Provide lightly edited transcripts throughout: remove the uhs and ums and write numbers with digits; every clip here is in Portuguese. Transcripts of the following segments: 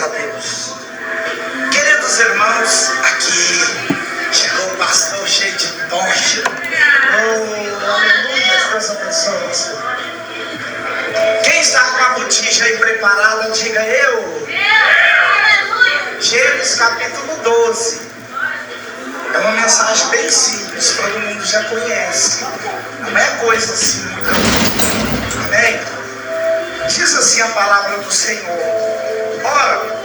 a Deus. Queridos irmãos, aqui chegou o pastor cheio de tocha. Oh, aleluia, Deus abençoe. Quem está com a botija aí preparada, diga eu. Gênesis capítulo 12. É uma mensagem bem simples, todo mundo já conhece. Não é coisa assim muito. Amém? Diz assim a palavra do Senhor. Ora,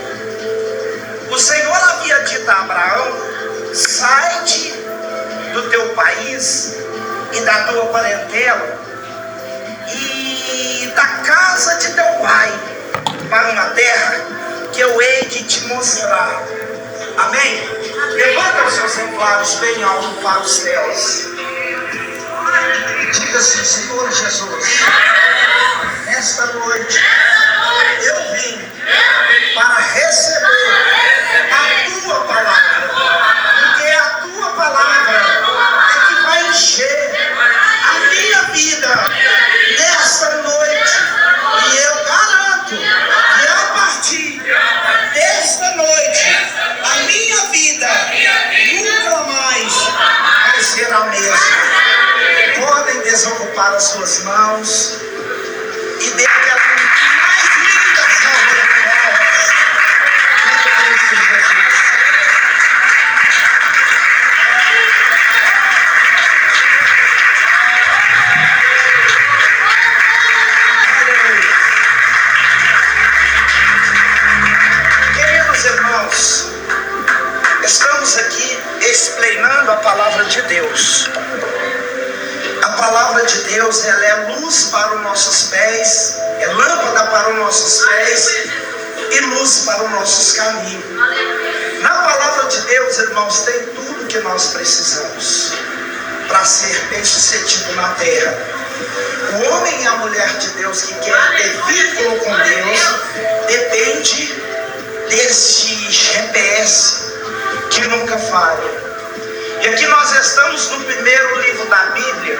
o Senhor havia dito a Abraão: sai-te do teu país e da tua parentela e da casa de teu pai para uma terra que eu hei de te mostrar. Amém? Levanta os seus exemplares bem alto para os céus. Diga assim: Senhor Jesus, nesta noite eu vim para receber a tua palavra, porque a tua palavra é que vai encher a minha vida nesta noite. E eu garanto que a partir desta noite a minha vida nunca mais vai ser a mesma. Podem desocupar as suas mãos e dê aquela mais linda salva de palmas para Cristo Jesus. Queridos irmãos, estamos aqui explanando a palavra de Deus. A palavra de Deus, ela é luz para os nossos pés, é lâmpada para os nossos pés e luz para os nossos caminhos. Na palavra de Deus, irmãos, tem tudo que nós precisamos para ser bem-sucedido na terra. O homem e a mulher de Deus que quer ter vínculo com Deus depende desse GPS que nunca falha. E aqui nós estamos no primeiro livro da Bíblia,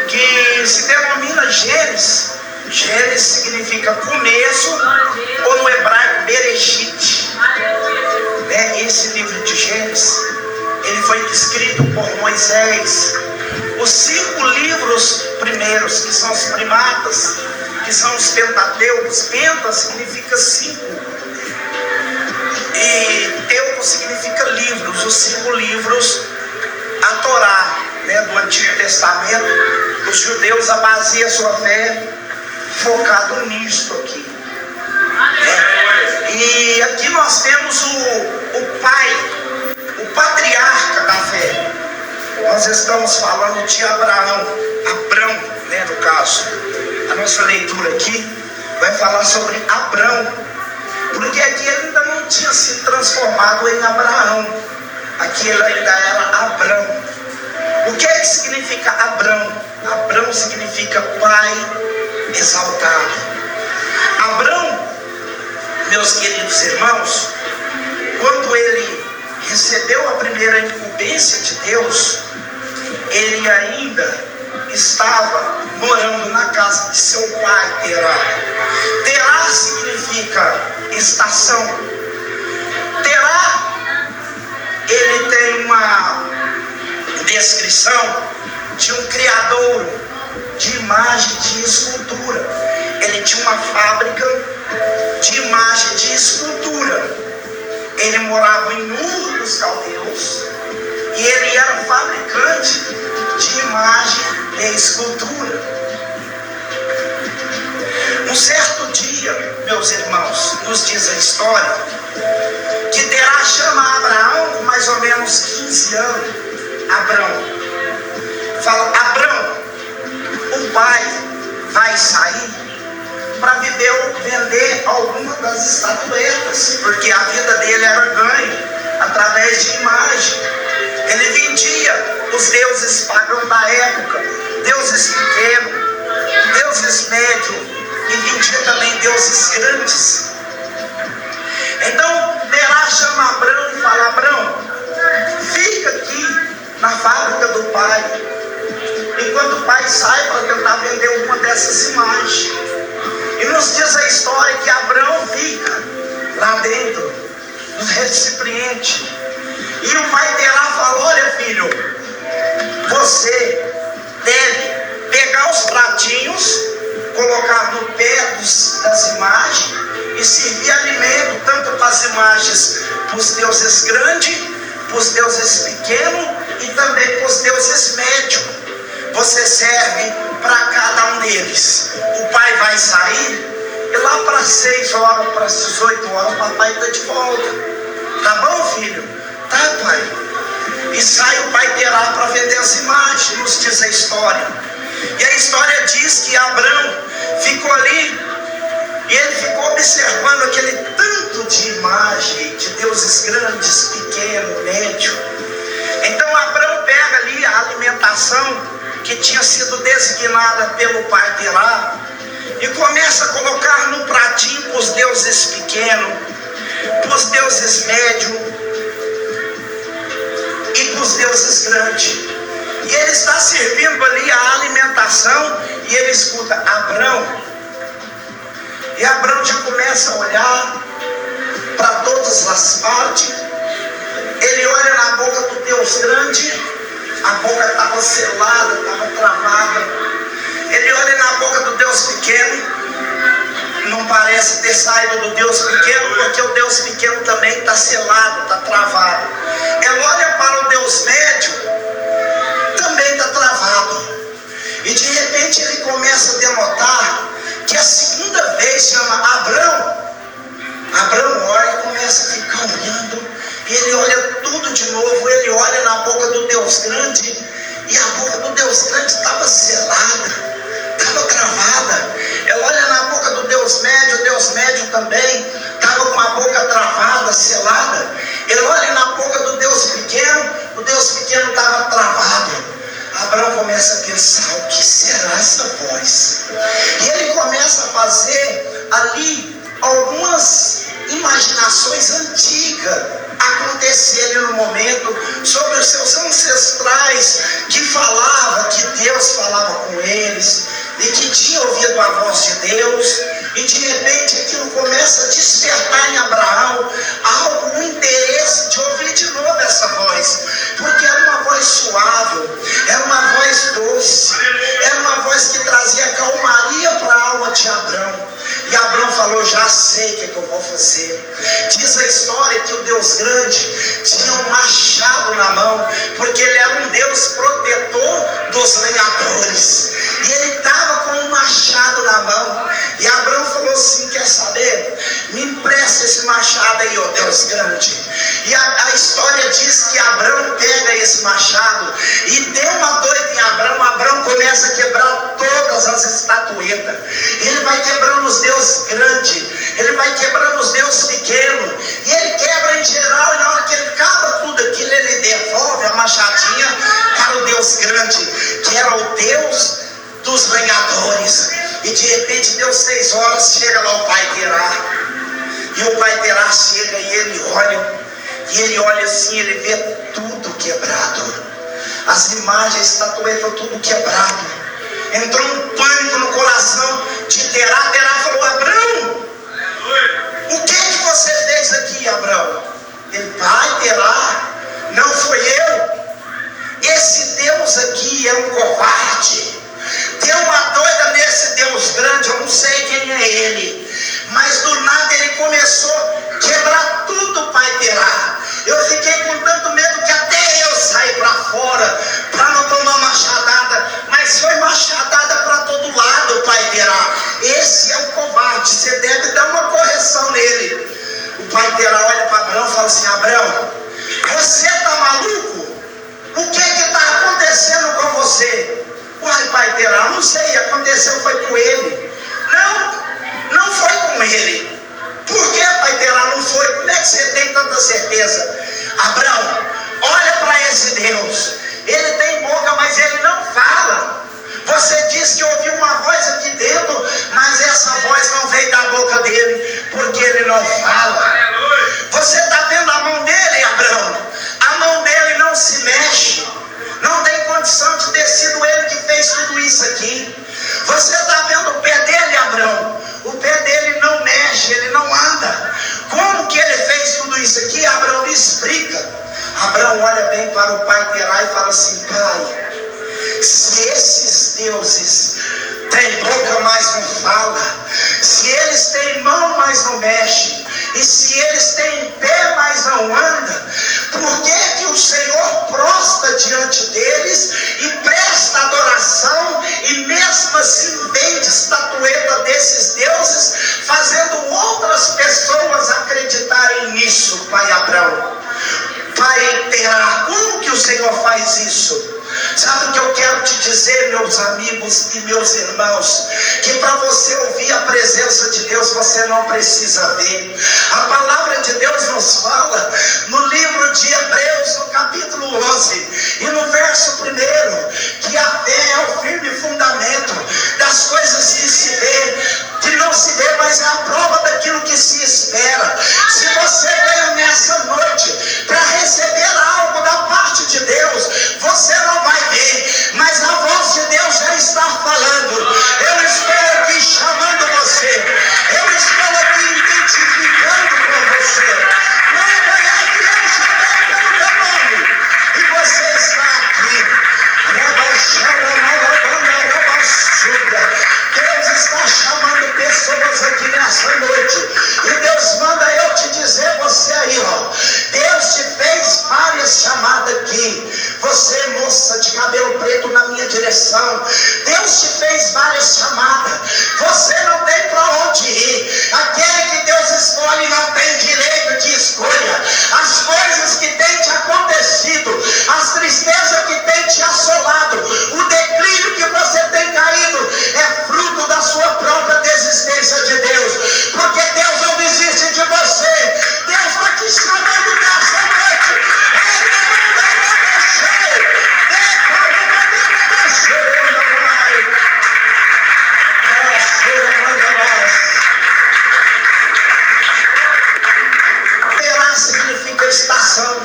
que se denomina Gênesis. Gênesis significa começo, ou no hebraico Bereshit. Esse livro de Gênesis, ele foi escrito por Moisés. Os 5 livros primeiros, que são os primatas, que são os pentateucos. Penta significa 5. E teuco significa livros. Os 5 livros, a Torá, do Antigo Testamento, os judeus baseiam sua fé focado nisto aqui. E aqui nós temos o pai, o patriarca da fé. Nós estamos falando de Abraão, no caso. A nossa leitura aqui vai falar sobre Abrão, porque aqui ele ainda não tinha se transformado em Abraão. Aqui ele ainda era Abrão. O que é que significa Abrão? Abrão significa pai exaltado. Abrão, meus queridos irmãos, quando ele recebeu a primeira incumbência de Deus, ele ainda estava morando na casa de seu pai, Terá. Terá significa estação. Terá, ele tem uma descrição de um criador de imagem de escultura. Ele tinha uma fábrica de imagem de escultura. Ele morava em Ur dos Caldeus e ele era fabricante de imagem e escultura. Um certo dia, meus irmãos, nos diz a história que Terá chama Abraão com mais ou menos 15 anos. Abrão fala: Abrão, o pai vai sair para vender alguma das estatuetas, porque a vida dele era ganho através de imagem. Ele vendia os deuses pagãos da época, deuses pequenos, deuses médios, e vendia também deuses grandes. Então Terá chama Abrão e fala: Abrão, fica aqui na fábrica do pai, enquanto o pai sai para tentar vender uma dessas imagens. E nos diz a história que Abrão fica lá lá dentro do recipiente. E o pai Terá falou: olha, filho, você deve pegar os pratinhos, colocar no pé das imagens e servir alimento, tanto para as imagens, para os deuses grandes, para os deuses pequenos e também para os deuses médios. Você serve para cada um deles. O pai vai sair e lá para 6 horas, para 18 horas, o papai está de volta. Tá bom, filho? Tá, pai. E sai o pai Terá para vender as imagens, nos diz a história. E a história diz que Abrão ficou ali e ele ficou observando aquele tanto de imagem, de deuses grandes, pequenos, médios. Então Abrão pega ali a alimentação que tinha sido designada pelo pai Terá e começa a colocar no pratinho para os deuses pequenos, para os deuses médios e para os deuses grandes. E ele está servindo ali a alimentação e ele escuta Abrão. E Abrão já começa a olhar para todas as partes. Ele olha na boca do Deus grande, a boca estava selada, estava travada. Ele olha na boca do Deus pequeno, não parece ter saído do Deus pequeno, porque o Deus pequeno também está selado, está travado. Ele olha para o Deus médio, também está travado. E de repente ele começa a denotar que a segunda vez chama Abrão. Abrão olha e começa a ficar olhando. E ele olha tudo de novo. Ele olha na boca do Deus grande. E a boca do Deus grande estava selada, estava travada. Ele olha na boca do Deus médio. O Deus médio também estava com a boca travada, selada. Ele olha na boca do Deus pequeno. O Deus pequeno estava travado. Abraão começa a pensar: o que será essa voz? E ele começa a fazer ali algumas imaginações antigas acontecerem no momento sobre os seus ancestrais que falavam que Deus falava com eles e que tinha ouvido a voz de Deus. E de repente aquilo começa a despertar em Abraão um interesse de ouvir de novo essa voz, porque era uma voz suave, era uma voz doce, era uma voz que trazia calmaria para a alma de Abraão. E Abraão falou: já sei o que eu vou fazer. Diz a história que o Deus grande tinha um machado na mão, porque ele era um Deus protetor dos lenhadores. E ele estava com um machado na mão. E Abraão falou assim: quer saber? Me empresta esse machado aí, ó Deus grande. E a história diz que Abraão pega esse machado e deu uma doida em Abraão. Abraão começa a quebrar todas as estatuetas. Ele vai quebrando os deuses grandes, ele vai quebrando os deuses pequenos, e ele quebra em geral. E na hora que ele acaba tudo aquilo, ele devolve a machadinha para o Deus grande, que era o Deus dos lenhadores. E de repente deu 6 horas, chega lá o pai Terá. E o pai Terá chega e ele olha assim, ele vê tudo quebrado. As imagens, estatuetas, tudo quebrado. Entrou um pânico no coração de Terá. Terá falou: Abraão, o que você fez aqui, Abraão? Ele: pai Terá, não foi eu. Esse Deus aqui é um covarde. Deu uma doida nesse Deus grande, eu não sei quem é ele, mas do nada ele começou a quebrar tudo, pai Terá. Eu fiquei com tanto medo que até eu saí para fora para não tomar machadada, mas foi machadada para todo lado, pai Terá. Esse é um covarde, você deve dar uma correção nele. O pai Terá olha para Abraão e fala assim: Abraão, você está maluco? O que está acontecendo com você? Uai, pai Terá, não sei, aconteceu foi com ele. Não foi com ele. Por que, pai Terá, não foi? Como é que você tem tanta certeza? Abraão, olha para esse Deus. Ele tem boca, mas ele não fala. Você diz que ouviu uma voz aqui dentro, mas essa voz não veio da boca dele, porque ele não fala. Você está vendo a mão dele, Abraão? A mão dele não se mexe. Não tem condição de ter sido ele que fez tudo isso aqui. Você está vendo o pé dele, Abraão? O pé dele não mexe, ele não anda. Como Abraão olha bem para o pai Terá e fala assim: pai, se esses deuses têm boca, mas não fala, se eles têm mão, mas não mexe, e se eles têm pé, mas não anda, por que o Senhor prostra diante deles e presta adoração, e mesmo assim vende estatueta desses deuses, fazendo outras pessoas acreditarem nisso, pai Abraão? Pai Terá, como que o Senhor faz isso? Sabe o que eu quero te dizer, meus amigos e meus irmãos? Que para você ouvir a presença de Deus, você não precisa ver. A palavra de Deus nos fala no livro de Hebreus, no capítulo 11 e no verso 1, que a fé é o firme fundamento das coisas que se vê, que não se vê, mas é a prova daquilo que se espera. Se você veio nessa noite para receber algo da parte de Deus, você não vai ver, mas a voz de Deus já está falando. Eu estou aqui chamando você, eu estou aqui identificando com você. Não é que eu chamei pelo teu nome e você está aqui. Deus está chamando pessoas aqui nessa noite, e Deus manda eu te dizer, você aí, ó, Deus te fez várias chamadas aqui. Você, moça de cabelo preto, na minha direção, Deus te fez várias chamadas. Você não tem para onde ir. Aquele que Deus escolhe não tem direito de escolha. As coisas que têm te acontecido, as tristezas que têm te assolado, o declínio que você tem caído, é fruto da sua própria desistência de Deus. Porque Deus não desiste de você. Deus está te chamando nessa noite. Terá significa estação.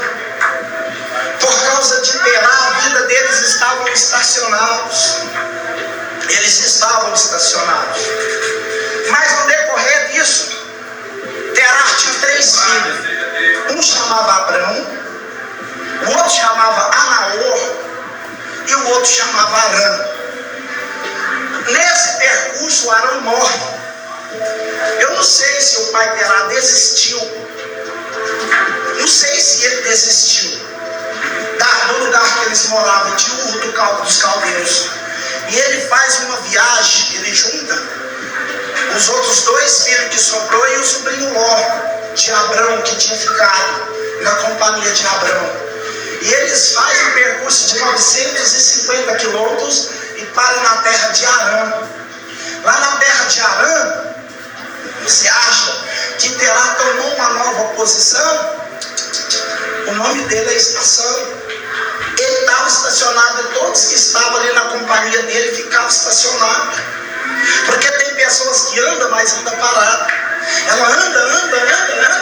Por causa de Terá, a vida deles estavam estacionados. Eles estavam estacionados. Mas no decorrer disso, Terá tinha 3 filhos. Um chamava Abrão, o outro chamava Anaor e o outro chamava Arã. Nesse percurso, Arã morre. Eu não sei se o pai Terá desistiu. Não sei se ele desistiu do lugar que eles moravam, de Ur dos Caldeus. E ele faz uma viagem, ele junta os outros 2 filhos que sobrou e o sobrinho Ló de Abrão, que tinha ficado na companhia de Abrão. E eles fazem um percurso de 950 quilômetros e param na terra de Arã. Lá na terra de Arã, você acha que Terá tomou uma nova posição? O nome dele é estação. Ele estava estacionado, e todos que estavam ali na companhia dele ficavam estacionados. Porque tem pessoas que andam, mas andam paradas. Ela anda,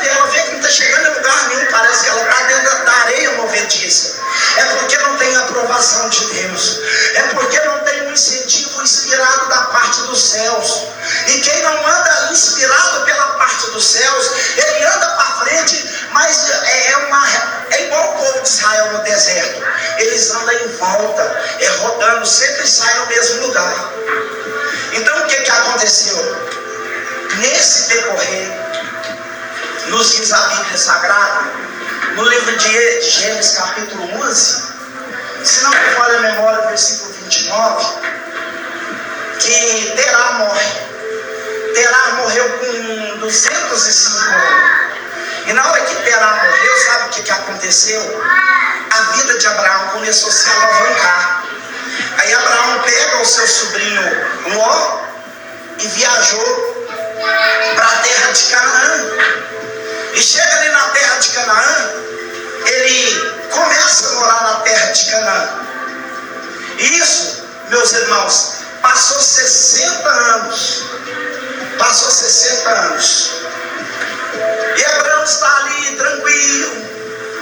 e ela vê que não está chegando em lugar nenhum. Parece que ela está dentro da areia movediça. É porque não tem aprovação de Deus. É porque não tem um incentivo inspirado da parte dos céus. E quem não anda inspirado pela parte dos céus, ele anda para frente, mas é igual o povo de Israel no deserto. Eles andam em volta, rodando, sempre saem no mesmo lugar. Então o que aconteceu? Nesse decorrer, nos diz a Bíblia Sagrada, no livro de Gênesis capítulo 11, se não me falha a memória, versículo 29, que Terá morre. Terá morreu com 205 anos. E na hora que Terá morreu, sabe o que aconteceu? A vida de Abraão começou a se alavancar. Aí Abraão pega o seu sobrinho Ló e viajou para a terra de Canaã. E chega ali na terra de Canaã, ele começa a morar na terra de Canaã. E isso, meus irmãos, passou 60 anos. Passou 60 anos. E Abraão está ali tranquilo.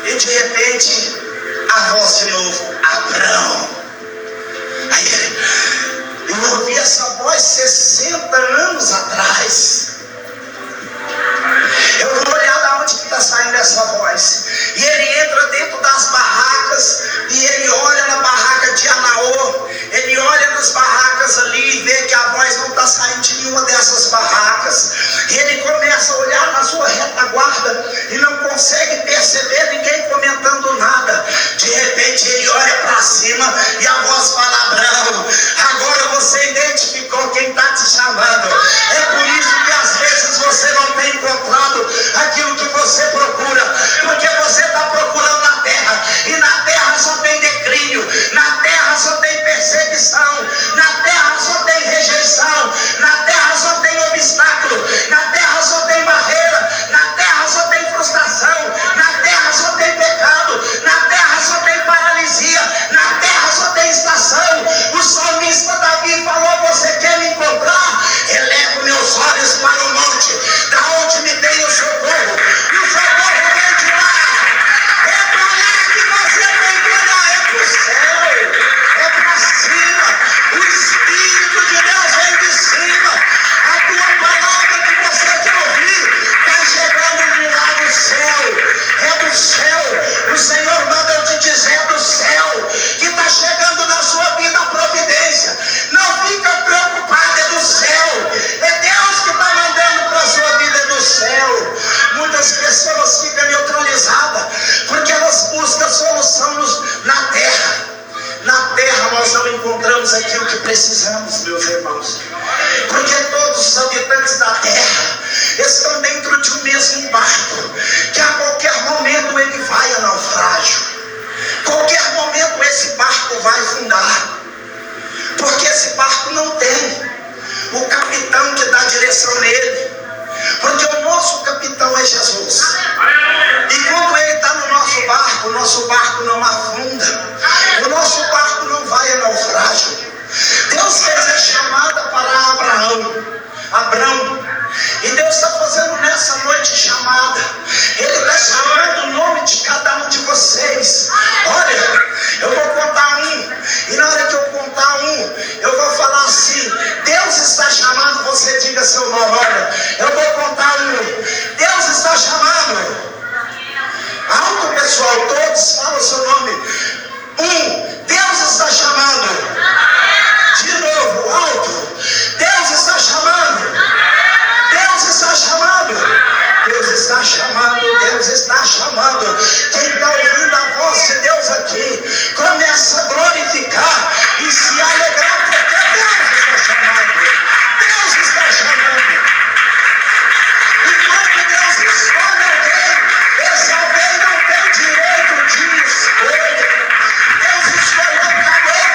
E de repente, a voz de novo: Abraão. Aí eu ouvi essa voz 60 anos atrás. Eu vou olhar de onde está saindo essa voz. E ele entra dentro das barracas barracas. E ele começa a olhar na sua retaguarda e não consegue perceber ninguém comentando nada. De repente ele olha para cima e a voz fala: Abraão, agora você identificou quem está te chamando. É por isso que às vezes você não tem encontrado aquilo que você procura, porque você está procurando na terra, e na terra só tem declínio, na terra só tem perseguição, na terra só tem rejeição, na terra só tem obstáculo, na terra só tem barreira, na terra só tem frustração, na terra só tem pecado, na terra só tem paralisia, na terra só tem estação. O salmista Davi falou: você quer me encontrar? Elevo meus olhos para o monte, da onde me vem o socorro, e o socorro vem de lá. É para lá que você tem que olhar, é para o céu, é para cima. O Espírito de Deus vem de cima. A tua palavra que você quer ouvir está chegando de lá do céu, é do céu. O Senhor manda eu te dizer: é do céu que está chegando na sua vida a providência. Não fica preocupado, é do céu. É Deus que está mandando para a sua vida, é do céu. Muitas pessoas ficam neutralizadas porque elas buscam solução na terra. Na terra nós não encontramos aquilo que precisamos, meus irmãos, porque todos os habitantes da terra estão dentro de um mesmo barco, que a qualquer momento ele vai a naufrágio, qualquer momento esse barco vai afundar, porque esse barco não tem o capitão que dá direção nele, porque o nosso capitão é Jesus. E quando ele está no nosso barco, o nosso barco não afunda, o nosso barco não vai a naufrágio. Deus fez a chamada para Abrão, e Deus está fazendo nessa noite chamada. Ele está chamando o nome de cada um de vocês. Olha, eu vou contar um, e na hora que eu contar um, eu vou falar assim: Deus está chamando. Você diga seu nome. Olha, eu vou contar um. Deus está chamando. Alto, pessoal, todos falam o seu nome. Deus está chamando. De novo, alto. Deus está chamando. Deus está chamando. Deus está chamando. Deus está chamando. Quem está ouvindo a voz de Deus aqui, começa a glorificar e se alegrar, porque Deus está chamando. Deus está chamando. Enquanto Deus escolhe alguém, esse alguém não tem direito de escolha. Deus escolheu, acabou.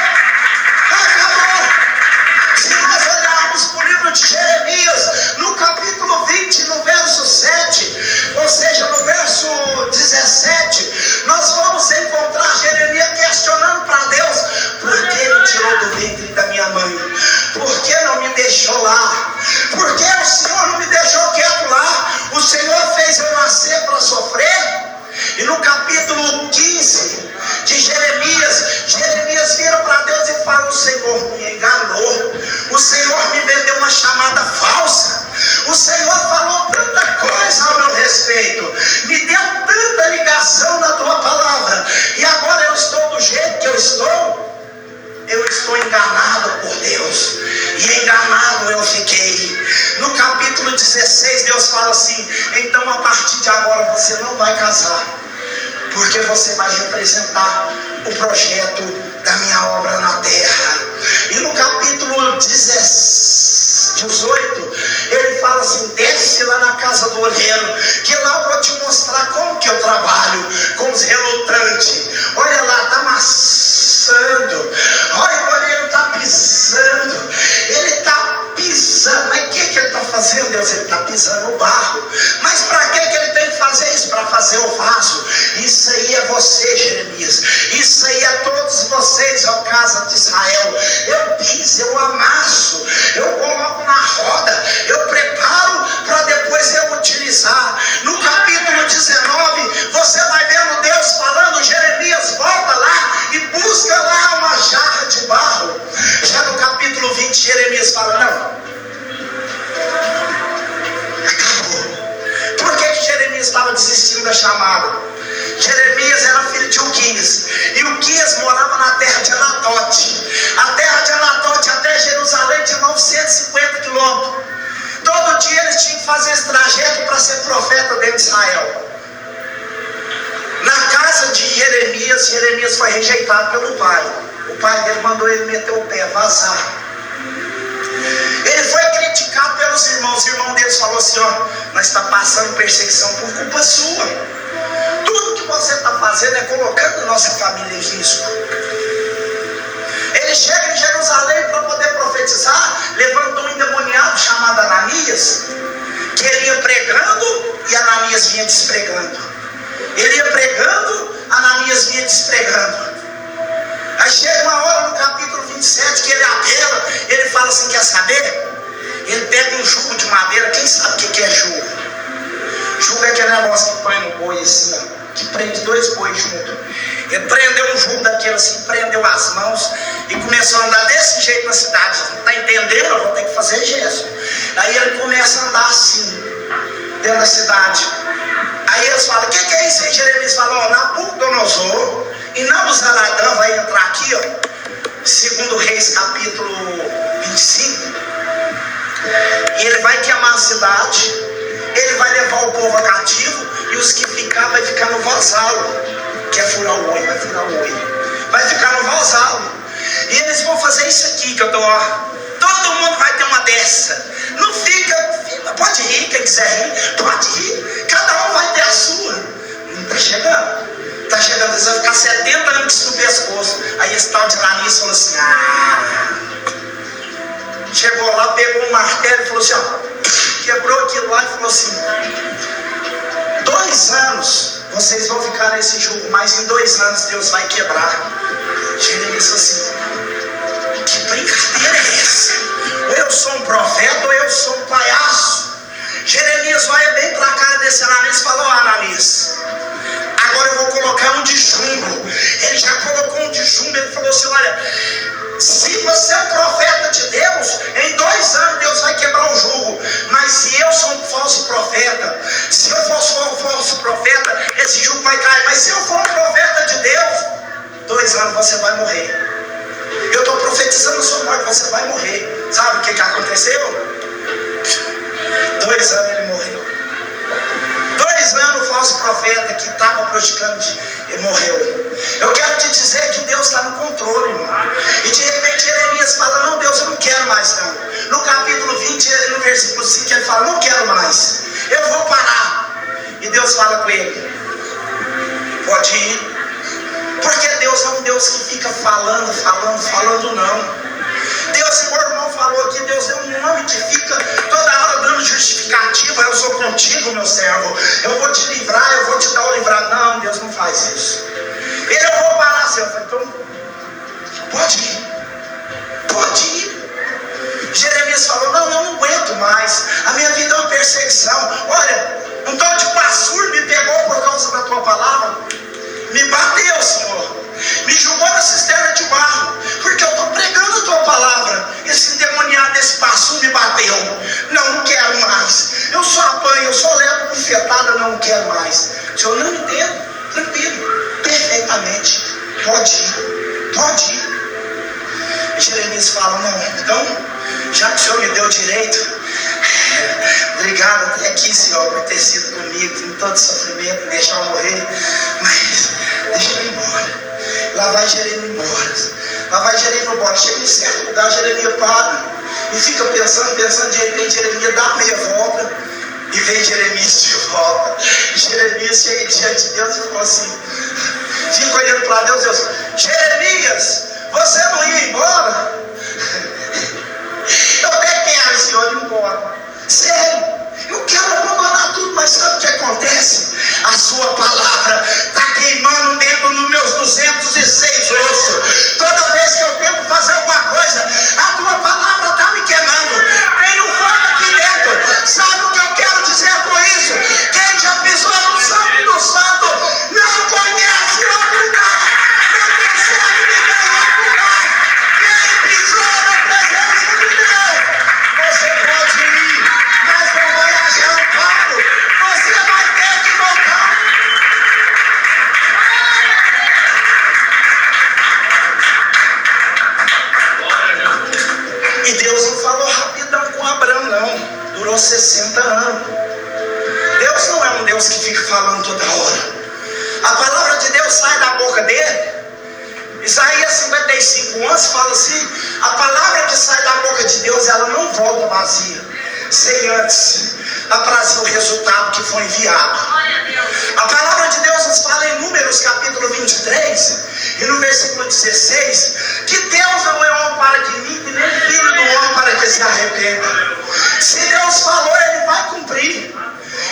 Se nós olharmos para o livro de Jeremias, no capítulo 20, no verso 7, ou seja, no verso 17, nós vamos encontrar Jeremias questionando para Deus: por que ele tirou do ventre da minha mãe? Por que não me deixou lá? Por que o Senhor não me deixou quieto lá? O Senhor fez eu nascer para sofrer? E no capítulo 15 de Jeremias vira para Deus e fala: o Senhor me enganou, o Senhor me vendeu uma chamada falsa, o Senhor falou tanta coisa ao meu respeito, me deu tanta ligação na tua palavra, e agora eu estou do jeito que eu estou enganado por Deus, e enganado eu fiquei. No capítulo 16 Deus fala assim: então a partir de agora você não vai casar, porque você vai representar o projeto da minha obra na terra. E no capítulo 18 ele fala assim: desce lá na casa do olheiro, que lá eu vou te mostrar como que eu trabalho com os relutantes. Olha lá, está amassando, olha, o olheiro está pisando, ele está pisando. Mas o que ele está fazendo, Deus? Ele está pisando no barro. Mas para que ele tem que fazer isso? Para fazer o vaso. Isso aí é você, Jeremias. Isso aí é todos vocês, ó casa de Israel. Eu piso, eu amasso, eu coloco na roda, eu preparo para depois eu utilizar. No capítulo 19 você vai vendo Deus falando: Jeremias, volta lá e busca lá uma jarra de barro. Já no capítulo 20 Jeremias fala: não, acabou. Por que Jeremias estava desistindo da chamada? Jeremias era filho de Uquias, e Uquias morava na terra de Anatote. A terra de Anatote até Jerusalém tinha 950 quilômetros. Jeremias tinha que fazer esse trajeto para ser profeta dentro de Israel. Na casa de Jeremias, Jeremias foi rejeitado pelo pai. O pai dele mandou ele meter o pé, vazar. Ele foi criticado pelos irmãos. Os irmãos deles falaram assim: ó, nós estamos passando perseguição por culpa sua. Tudo que você está fazendo é colocando a nossa família em risco. Ele chega em Jerusalém para poder profetizar. Levantou um endemoniado chamado Ananias, que ele ia pregando e Ananias vinha despregando. Ele ia pregando, Ananias vinha despregando. Aí chega uma hora no capítulo 27 que ele apela, ele fala assim: quer saber? Ele pega um jugo de madeira. Quem sabe o que é jugo? Jugo é aquele negócio que põe no boi assim, ó, que prende dois bois juntos. Ele prendeu um jugo daquele assim, prendeu as mãos e começou a andar desse jeito na cidade. Não está entendendo? Eu vou ter que fazer gesto. Aí ele começa a andar assim, dentro da cidade. Aí eles falam: o que é isso aí? Jeremias falou: Nabucodonosor e Nabuzaradã vai entrar aqui, ó, segundo Reis capítulo 25, e ele vai queimar a cidade, ele vai levar o povo a cativo, e os que ficar vai ficar no vassalo, que é furar o olho, vai furar o olho, vai ficar no vassalo, e eles vão fazer isso aqui que eu tô, ó, todo mundo vai ter uma dessa, não fica, pode rir, quem quiser rir, pode rir, cada um vai ter a sua. Não está chegando, eles vão ficar 70 anos no pescoço. Aí esse tal de Ananias falou assim: chegou lá, pegou um martelo e falou assim, ó, quebrou aquilo lá e falou assim: 2 anos vocês vão ficar nesse jugo, mas em 2 anos Deus vai quebrar. Jeremias falou assim: que brincadeira é essa? Ou eu sou um profeta ou eu sou um palhaço. Jeremias olha bem para a cara desse Ananias e falou: Ananias, agora eu vou colocar um de chumbo. Ele já colocou um de chumbo. Ele falou assim: olha, se você é um profeta de Deus, em 2 anos Deus vai quebrar o jugo. Mas se eu sou um falso profeta, se eu for um falso profeta, esse jugo vai cair. Mas se eu for um profeta de Deus, 2 anos você vai morrer. Eu estou profetizando a sua morte, você vai morrer. Sabe o que aconteceu? 2 anos ele morreu. 2 anos o falso profeta que estava praticando, ele morreu. Eu quero te dizer que Deus está no controle, irmão. E de repente Jeremias fala: não, Deus, eu não quero mais não. No capítulo 20, no versículo 5, ele fala: não quero mais, eu vou parar. E Deus fala com ele: pode ir. Porque Deus é um Deus que fica falando não. Deus, o irmão falou aqui, Deus é um homem que fica toda hora dando justificativa: eu sou contigo, meu servo, eu vou te livrar, eu vou te dar o livrar. Não, Deus não faz isso. Ele: eu vou parar, Senhor. Então, pode ir. Jeremias falou: não, eu não aguento mais, a minha vida é uma perseguição. Olha, um tal de pastor me pegou por causa da tua palavra, me bateu, Senhor, me jogou na cisterna de barro, porque eu estou pregando a tua palavra. Esse endemoniado desse pastor me bateu. Não quero mais. Eu só apanho, eu só levo bufetada, não quero mais. O Senhor não entende? Tranquilo, perfeitamente. Pode ir. E Jeremias fala: não, então, já que o Senhor me deu direito, obrigado até aqui, Senhor, por ter sido comigo em todo sofrimento, deixar eu morrer, mas deixa eu ir embora. Lá vai Jeremias embora. Chega em certo lugar, Jeremias para e fica pensando. De repente Jeremias dá meia volta e vem Jeremias de volta. Jeremias chega diante de Deus e fala assim, fica olhando para Deus: Jeremias, você não ia embora? Eu até quero, Senhor, ir embora. Sério, eu quero abandonar tudo, mas sabe o que acontece? A sua palavra está queimando dentro dos meus 206 ossos. Toda vez que eu tento fazer alguma coisa, a tua palavra está me queimando. Tem um fogo aqui dentro. Sabe o que eu quero dizer com isso? Quem já pisou no santo do santo não conhece outro lugar, não consegue viver em outro lugar. Quem pisou na presença de Deus, você pode ir, mas não vai achar amparo. Você vai ter que voltar. Deus que fica falando toda hora. A palavra de Deus sai da boca dele. Isaías 55:11 fala assim: a palavra que sai da boca de Deus, ela não volta vazia, sem antes aprazir o resultado que foi enviado. A palavra de Deus nos fala em Números capítulo 23 e no versículo 16 que Deus não é homem para que minta, nem filho do homem para que se arrependa. Se Deus falou, Ele vai cumprir.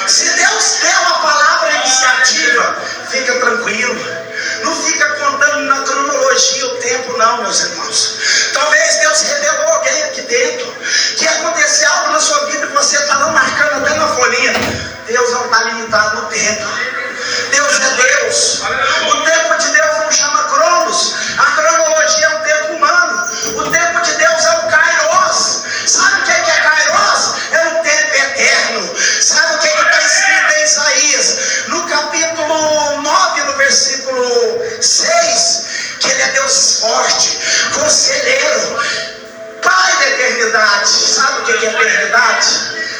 Se Deus deu a palavra a iniciativa, fica tranquilo. Não fica contando na cronologia o tempo não, meus irmãos. Talvez Deus revelou alguém aqui dentro que aconteceu algo na sua vida e você está lá marcando até na folhinha. Deus não está limitado no tempo. Deus é Deus. O tempo de Deus não chama cronos. A cronologia é um tempo humano. O tempo de Deus é o kairos. Sabe o que é kairos? É um tempo eterno. Sabe o que está escrito em Isaías? No capítulo 9, no versículo 6, que Ele é Deus forte, conselheiro, Pai da eternidade. Sabe o que é eternidade?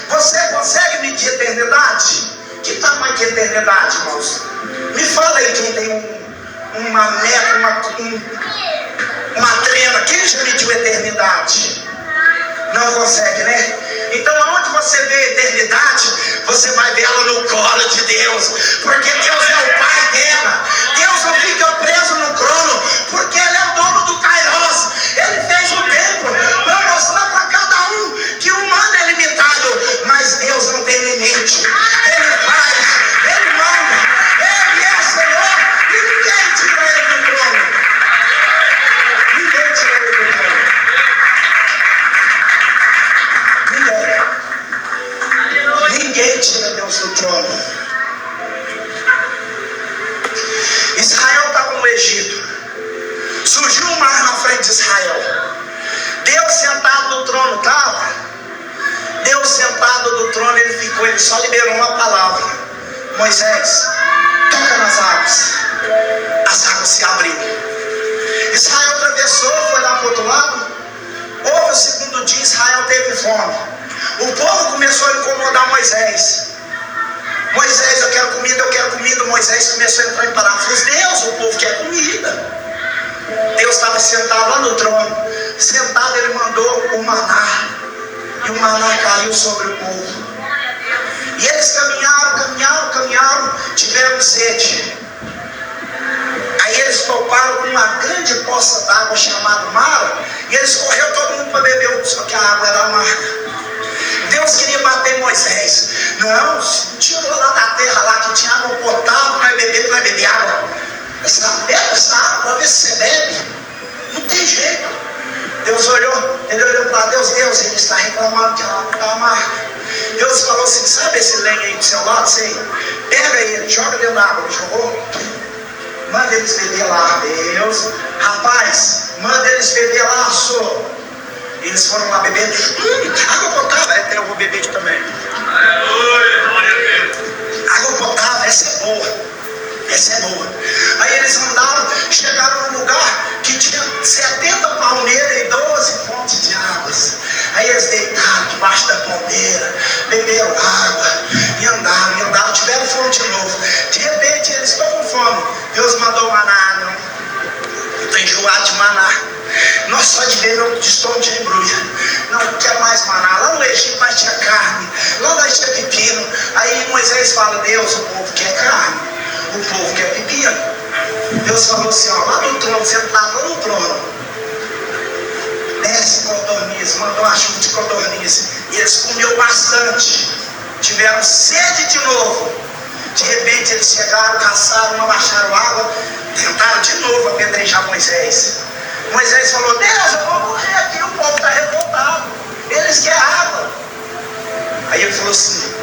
Você consegue medir eternidade? Que tamanho de eternidade, irmãos? Me fala aí quem tem uma meta, uma trena. Quem já mediu eternidade? Não consegue, né? Então aonde você vê a eternidade, você vai ver ela no colo de Deus, porque Deus é o Pai dela. Deus não fica preso no crono, porque Ele é o dono do kairos. Ele fez o tempo para mostrar para cada um que o humano é limitado, mas Deus não tem limite. Ele faz, Ele manda, Ele é Senhor e ninguém tira Ele do trono. Ninguém tira Ele do trono. Ninguém tira Deus do trono. Israel estava no Egito. Surgiu um mar na frente de Israel. Deus sentado no trono estava. Deus sentado no trono, Ele ficou, Ele só liberou uma palavra: Moisés, toca nas águas. As águas se abriram. Israel atravessou, foi lá para o outro lado. Houve o segundo dia, Israel teve fome. O povo começou a incomodar Moisés. Moisés, eu quero comida, eu quero comida. Moisés começou a entrar em parafuso. Deus, o povo quer comida. Deus estava sentado lá no trono. Sentado, Ele mandou o maná. E o maná caiu sobre o povo. E eles caminharam, tiveram sede. Aí eles toparam com uma grande poça d'água chamada Mara. E eles correram todo mundo para beber, só que a água era amarga. Deus queria bater Moisés. Não, tirou lá da terra lá que tinha água potável, vai beber água. Essa água, para ver se você bebe. Não tem jeito. Deus olhou, Ele olhou para Deus, Ele está reclamando que a água está amarga. Deus falou assim: sabe esse lenha aí do seu lado? Sei. Pega ele, joga dentro da água. Ele jogou. Manda eles beber lá. Deus, rapaz, manda eles beber lá, senhor. Eles foram lá beber. Água potável, até eu vou beber também. Água potável, essa é boa. Essa é boa. Aí eles andaram, chegaram num lugar que tinha 70 palmeiras e 12 fontes de águas. Aí eles deitaram debaixo da palmeira, beberam água e andaram, tiveram fome de novo. De repente eles estão com fome. Deus mandou maná, não. Estou enjoado de maná. Nós só de ver não estômago de embrulha. Não quer mais maná. Lá no Egito nós tinha carne, lá nós tinha pepino. Aí Moisés fala: Deus, o povo quer carne, o povo quer pepino. Deus falou assim: ó, lá no trono, sentado lá no trono, desce codorniz, mandou uma chuva de codorniz. E eles comeram bastante, tiveram sede de novo. De repente eles chegaram, caçaram, não acharam água, tentaram de novo apedrejar Moisés. Moisés falou: Deus, eu vou morrer aqui, o povo está revoltado, eles querem água. Aí ele falou assim: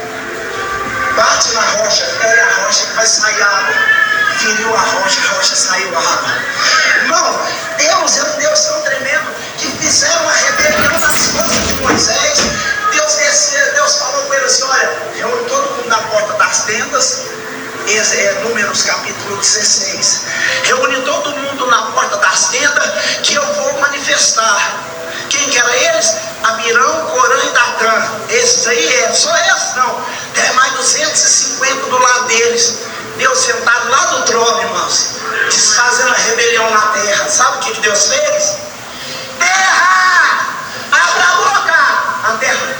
bate na rocha, é a rocha que vai sair água. Feriu a rocha saiu água. Irmão, Deus é um Deus tão tremendo que fizeram uma rebelião nas costas de Moisés. Deus desceu, Deus falou com ele assim: olha, reúne todo mundo na porta das tendas. Esse é Números capítulo 16. Reúne todo mundo na porta das tendas que eu vou manifestar. Quem que era eles? Abirão, Corã e Datã. Esses aí só esses não. Tem mais 250 do lado deles. Deus sentado lá do trono, irmãos, desfazendo a rebelião na terra. Sabe o que Deus fez? Terra, abra a boca. A terra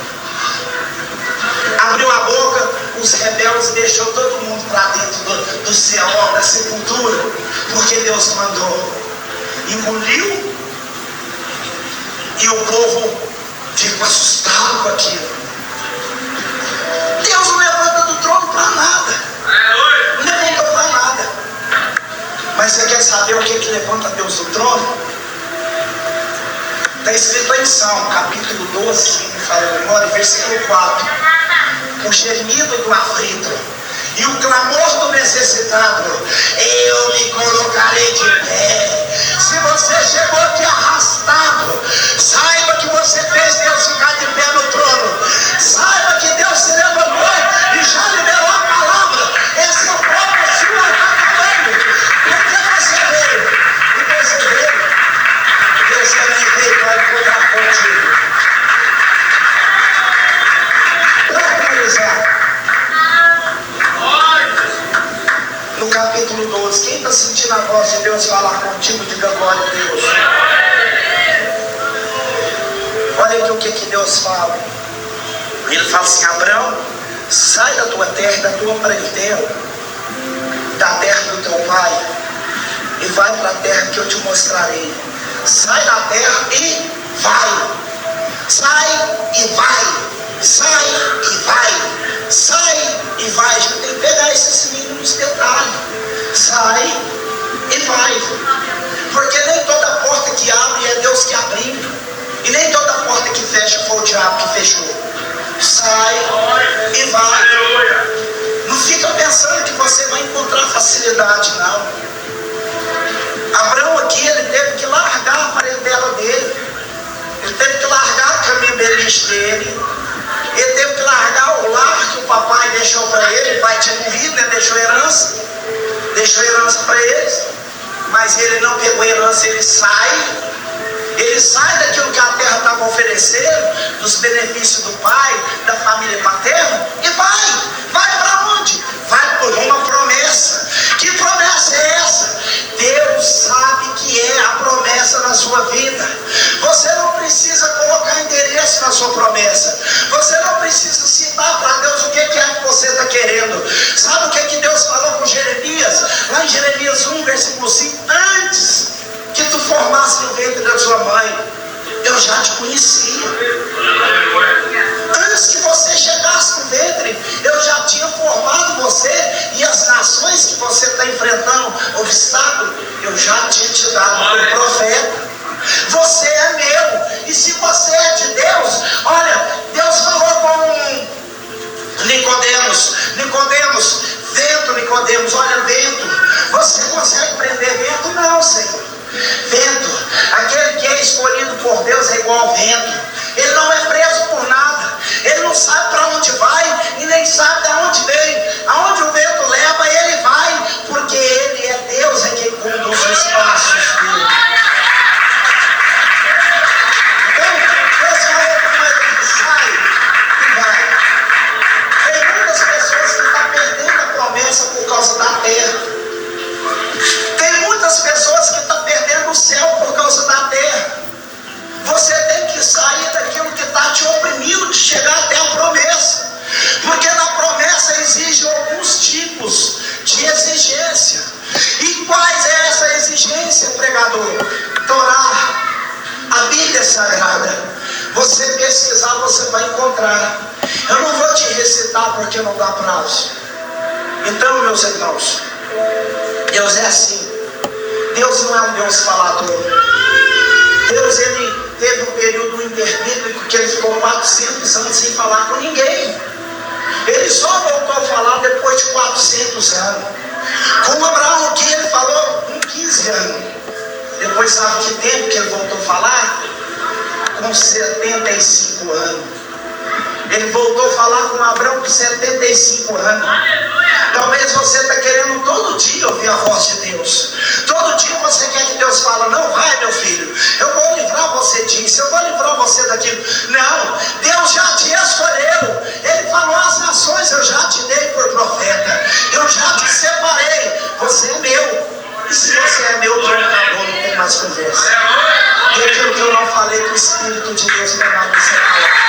abriu a boca, os rebeldes deixou todo mundo para dentro do céu, da sepultura, porque Deus mandou. Engoliu, e o povo ficou assustado com aquilo. Deus não levanta do trono para nada. Não levantou para nada. Mas você quer saber o que levanta Deus do trono? Está escrito em Salmo, capítulo 12, se não me falha a memória, versículo 4. O gemido do aflito e o clamor do necessitado, eu me colocarei de pé. Se você chegou aqui arrastado, saiba que você fez Deus ficar de pé no trono. Saiba que Deus se levantou e já liberou a palavra. Essa própria sua está falando. Porque você veio, e você veio, Deus também veio para encontrar contigo. Para finalizar, no capítulo 12, quem está sentindo a voz de Deus falar contigo, diga glória a Deus. Olha aqui o que Deus fala. Ele fala assim: Abraão, sai da tua terra e da tua parentela, da terra do teu pai, e vai para a terra que eu te mostrarei. Sai da terra e vai. Sai e vai. Sai e vai. Sai e vai. A gente tem que pegar esses mínimos detalhes. Sai e vai. Porque nem toda porta que abre é Deus que abriu, e nem toda porta que fecha foi o diabo que fechou. Sai e vai. Não fica pensando que você vai encontrar facilidade, não. Abraão aqui, ele teve que largar a parentela dele, ele teve que largar a caminho beliche dele, ele teve que largar o lar que o papai deixou para ele. O pai tinha morrido, né? Deixou herança para eles, mas ele não pegou herança. Ele sai daquilo que a terra estava oferecendo, dos benefícios do pai, da família paterna, e vai para onde? Vai por uma promessa. Que promessa é essa? Deus sabe que é a promessa na sua vida. Você não precisa colocar endereço na sua promessa. Você não precisa citar para Deus o que é que você está querendo. Sabe o que Deus falou com Jeremias? Lá em Jeremias 1, versículo 5: antes que tu formasse no ventre da sua mãe, eu já te conhecia. Antes que você chegasse no ventre, eu já tinha formado você, e as nações que você está enfrentando, obstáculo, eu já tinha te dado como profeta. Você é meu, e se você é de Deus, olha, Deus falou com Nicodemos, vento, Nicodemos, olha, vento, você consegue prender vento? Não, Senhor. Vento, aquele que é escolhido por Deus é igual ao vento. Ele não é preso por nada. Ele não sabe para onde vai e nem sabe de onde vem. Aonde o vento leva, ele vai, porque ele é Deus, é quem conduz os passos dele. Então, Deus falou com ele que sai e vai. Tem muitas pessoas que estão perdendo a promessa por causa da terra. Tem muitas pessoas que estão perdendo o céu por causa da terra. Você tem que sair daquilo que está te oprimindo de chegar até a promessa. Porque na promessa exige alguns tipos de exigência. E quais é essa exigência, pregador? Torá, a Bíblia Sagrada. Você pesquisar, você vai encontrar. Eu não vou te recitar porque não dá prazo. Então, meus irmãos, Deus é assim. Deus não é um Deus falador. Deus, ele teve um período interbíblico que ele ficou 400 anos sem falar com ninguém. Ele só voltou a falar depois de 400 anos. Com Abraão aqui ele falou com 15 anos. Depois sabe que tempo que ele voltou a falar? Com 75 anos. Ele voltou a falar com Abraão com 75 anos. Talvez você está querendo todo dia ouvir a voz de Deus. Todo dia você quer que Deus fale: não, vai meu filho, eu vou livrar você disso, eu vou livrar você daquilo. Não, Deus já te escolheu. Ele falou: as nações eu já te dei por profeta, eu mais conversa. E aquilo que eu não falei, que o Espírito de Deus permaneça calado.